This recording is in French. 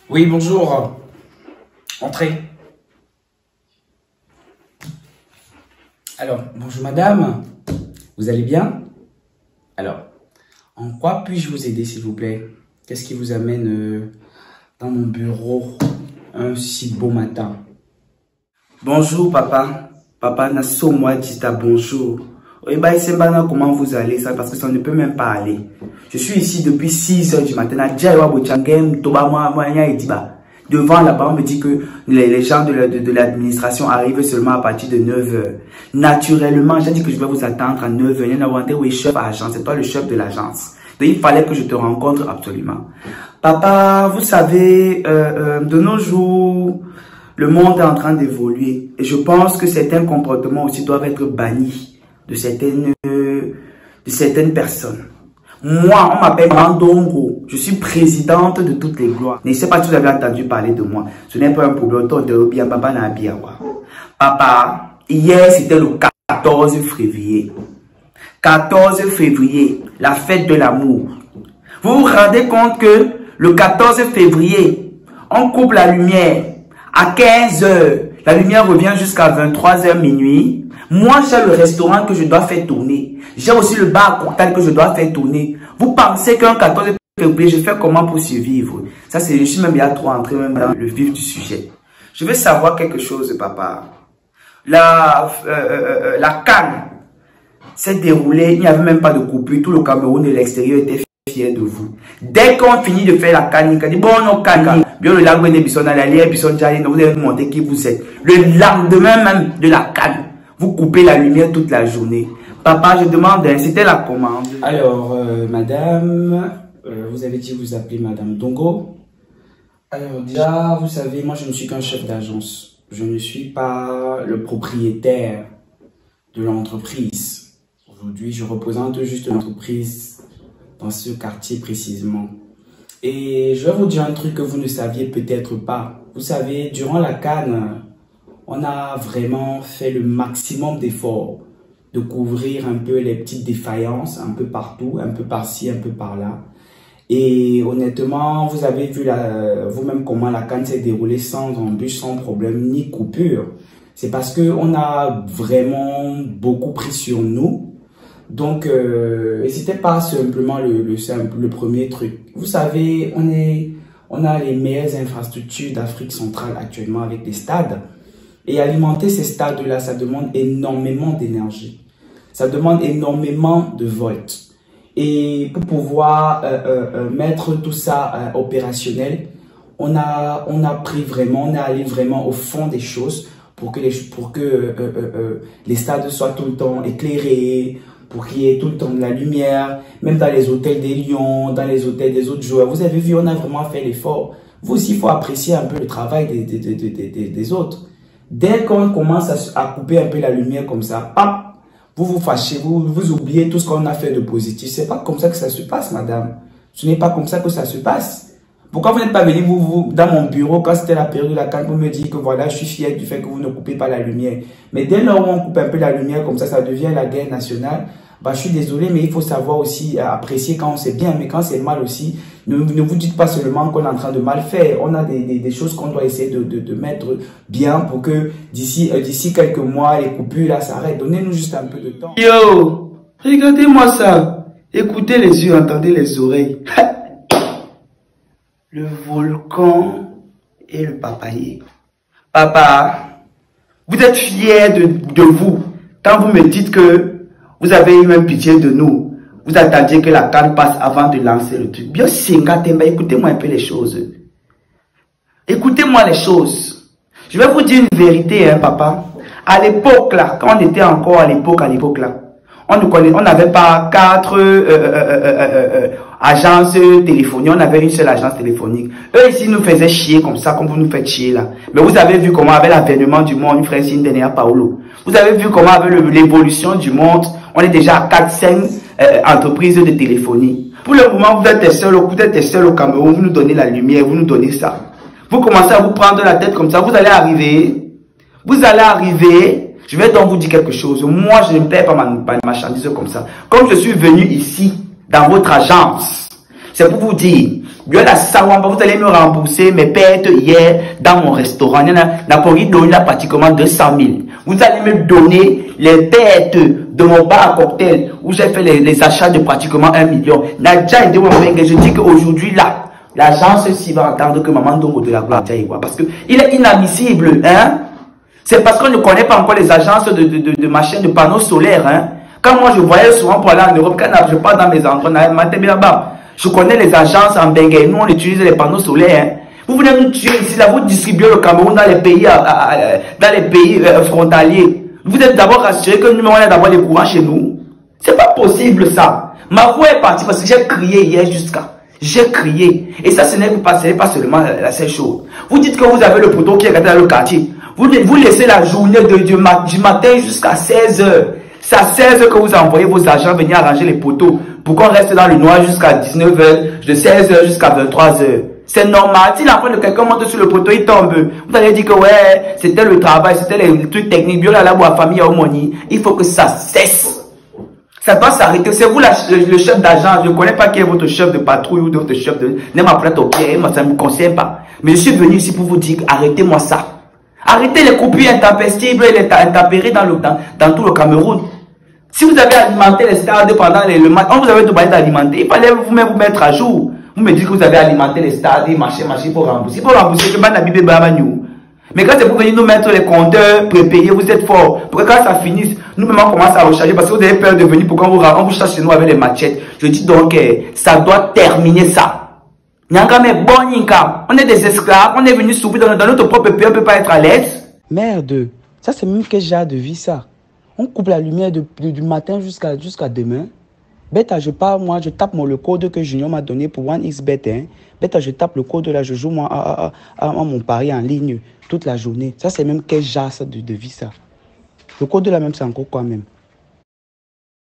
Oui, bonjour. Entrez. Alors, bonjour madame. Vous allez bien? Alors, en quoi puis-je vous aider, s'il vous plaît? Qu'est-ce qui vous amène dans mon bureau un si beau matin? Bonjour, papa. Papa, Nasso, moi, dit bonjour. Comment vous allez, ça, parce que ça ne peut même pas aller. Je suis ici depuis 6 h du matin. Devant là-bas, on me dit que les gens de l'administration arrivent seulement à partir de 9 h. Naturellement, j'ai dit que je vais vous attendre à 9 h. Il y en a un oui, chef agence, c'est toi le chef de l'agence. Donc, il fallait que je te rencontre absolument. Papa, vous savez, de nos jours, le monde est en train d'évoluer. Et je pense que certains comportements aussi doivent être bannis de certaines personnes. Moi, on m'appelle Mandongo. Je suis présidente de toutes les gloires. Ne sais pas si vous avez entendu parler de moi. Ce n'est pas un problème. Papa, hier, c'était le 14 février. 14 février, la fête de l'amour. Vous vous rendez compte que le 14 février, on coupe la lumière à 15 h. La lumière revient jusqu'à 23 h minuit. Moi, j'ai le restaurant que je dois faire tourner. J'ai aussi le bar à cocktail que je dois faire tourner. Vous pensez qu'un 14 février, je fais comment pour survivre? Ça, c'est, je suis même bien trop entré même dans le vif du sujet. Je veux savoir quelque chose, papa. La CAN s'est déroulée, il n'y avait même pas de coupure. Tout le Cameroun de l'extérieur était fier de vous. Dès qu'on finit de faire la CAN, il a dit, bon, non, CAN, bien le lac de Bisson, vous avez montré qui vous êtes. Le lendemain même de la CAN, vous coupez la lumière toute la journée. Papa, je demande, c'était la commande. Alors, madame, vous avez dit vous appelez madame Dongo. Alors, déjà, vous savez, moi, je ne suis qu'un chef d'agence. Je ne suis pas le propriétaire de l'entreprise. Aujourd'hui, je représente juste l'entreprise dans ce quartier précisément. Et je vais vous dire un truc que vous ne saviez peut-être pas. Vous savez, durant la CAN, on a vraiment fait le maximum d'efforts de couvrir un peu les petites défaillances, un peu partout, un peu par-ci, un peu par-là. Et honnêtement, vous avez vu vous-même comment la CAN s'est déroulée sans embûche, sans problème, ni coupure. C'est parce qu'on a vraiment beaucoup pris sur nous. Donc, et c'était pas simplement le premier truc. Vous savez, on a les meilleures infrastructures d'Afrique centrale actuellement avec des stades. Et alimenter ces stades-là, ça demande énormément d'énergie. Ça demande énormément de volts. Et pour pouvoir mettre tout ça opérationnel, on est allé vraiment au fond des choses pour que les stades soient tout le temps éclairés, pour qu'il y ait tout le temps de la lumière, même dans les hôtels des Lions, dans les hôtels des autres joueurs. Vous avez vu, on a vraiment fait l'effort. Vous aussi, il faut apprécier un peu le travail des autres. Dès qu'on commence à couper un peu la lumière comme ça, pam, vous vous fâchez, vous oubliez tout ce qu'on a fait de positif. C'est pas comme ça que ça se passe, madame. Ce n'est pas comme ça que ça se passe. Pourquoi vous n'êtes pas venu dans mon bureau quand c'était la période de la CAN, vous me dites que voilà, je suis fier du fait que vous ne coupez pas la lumière. Mais dès lors où on coupe un peu la lumière comme ça devient la guerre nationale. Bah, je suis désolé, mais il faut savoir aussi apprécier quand c'est bien, mais quand c'est mal aussi. Ne vous dites pas seulement qu'on est en train de mal faire. On a des choses qu'on doit essayer de mettre bien pour que d'ici quelques mois, les coupures là s'arrêtent. Donnez-nous juste un peu de temps. Yo, regardez-moi ça. Écoutez les yeux, entendez les oreilles. Le volcan et le papayer. Papa, vous êtes fier de vous quand vous me dites que vous avez eu même pitié de nous. Vous attendiez que la CAN passe avant de lancer le truc. Bien, écoutez-moi un peu les choses. Écoutez-moi les choses. Je vais vous dire une vérité, hein, papa. À l'époque, là, quand on était encore à l'époque, là, on n'avait pas 4 agences téléphoniques. On avait une seule agence téléphonique. Eux, ici, nous faisaient chier comme ça, comme vous nous faites chier, là. Mais vous avez vu comment, avec l'avènement du monde, frère Sindénéa Paolo. Vous avez vu comment, avec l'évolution du monde, on est déjà à 4-5 entreprises de téléphonie. Pour le moment, vous êtes seul au Cameroun, vous nous donnez la lumière, vous nous donnez ça. Vous commencez à vous prendre la tête comme ça, vous allez arriver. Je vais donc vous dire quelque chose. Moi, je ne paie pas ma marchandise comme ça. Comme je suis venu ici, dans votre agence, c'est pour vous dire vous allez me rembourser mes pertes hier dans mon restaurant. N'a pratiquement 200 000. Vous allez me donner les pertes de mon bar à cocktail où j'ai fait les achats de pratiquement 1 million. Je dis qu'aujourd'hui là, l'agence s'y va attendre que Maman Dongo de la gloire parce qu'il est inadmissible. Hein? C'est parce qu'on ne connaît pas encore les agences de machines de panneaux solaires. Hein? Quand moi je voyais souvent pour aller en Europe, quand je pars dans mes endroits, je connais les agences en Bengue. Nous on utilise les panneaux solaires. Hein? Vous venez nous tuer ici, là, vous distribuez le Cameroun dans les pays, frontaliers. Vous êtes d'abord rassuré que nous on a d'abord des courants chez nous. C'est pas possible ça. Ma voix est partie parce que j'ai crié hier jusqu'à. J'ai crié. Et ça, ce n'est pas seulement la seule chose. Vous dites que vous avez le poteau qui est dans le quartier. Vous laissez la journée du matin jusqu'à 16 h. C'est à 16 h que vous envoyez vos agents venir arranger les poteaux pour qu'on reste dans le noir jusqu'à 19 h, de 16 h jusqu'à 23 h. C'est normal. Si l'enfant de quelqu'un monte sur le poteau, il tombe. Vous allez dire que ouais, c'était le travail, c'était les trucs techniques. Bien là, la famille au moni. Il faut que ça cesse. Ça doit s'arrêter. C'est vous le chef d'agence. Je ne connais pas qui est votre chef de patrouille ou votre chef de... Ne m'apprête au pied, moi ça ne me concerne pas. Mais je suis venu ici pour vous dire, arrêtez-moi ça. Arrêtez les coupures intempestives et les intempéries dans tout le Cameroun. Si vous avez alimenté les stades pendant le match, on vous avait demandé d'alimenter. Il fallait vous-même vous mettre à jour. Vous me dites que vous avez alimenté les stades, marché pour rembourser. Pour rembourser, que Banabibe Babanyou. Mais quand c'est pour venir nous mettre les compteurs prépayés, vous êtes forts. Pour que quand ça finisse, nous-mêmes on commence à recharger parce que vous avez peur de venir pour qu'on vous chasse chez nous avec les machettes. Je dis donc, ça doit terminer ça. On est des esclaves, on est venus souffrir dans notre propre pays, on ne peut pas être à l'aise. Merde, ça c'est même quel genre de vie ça? On coupe la lumière du matin jusqu'à demain. Bêta, je pars, moi, je tape le code que Junior m'a donné pour 1xBet. Hein. Bêta, je tape le code là, je joue moi à mon pari en ligne toute la journée. Ça, c'est même quel genre de vie ça? Le code là même, c'est encore quoi même?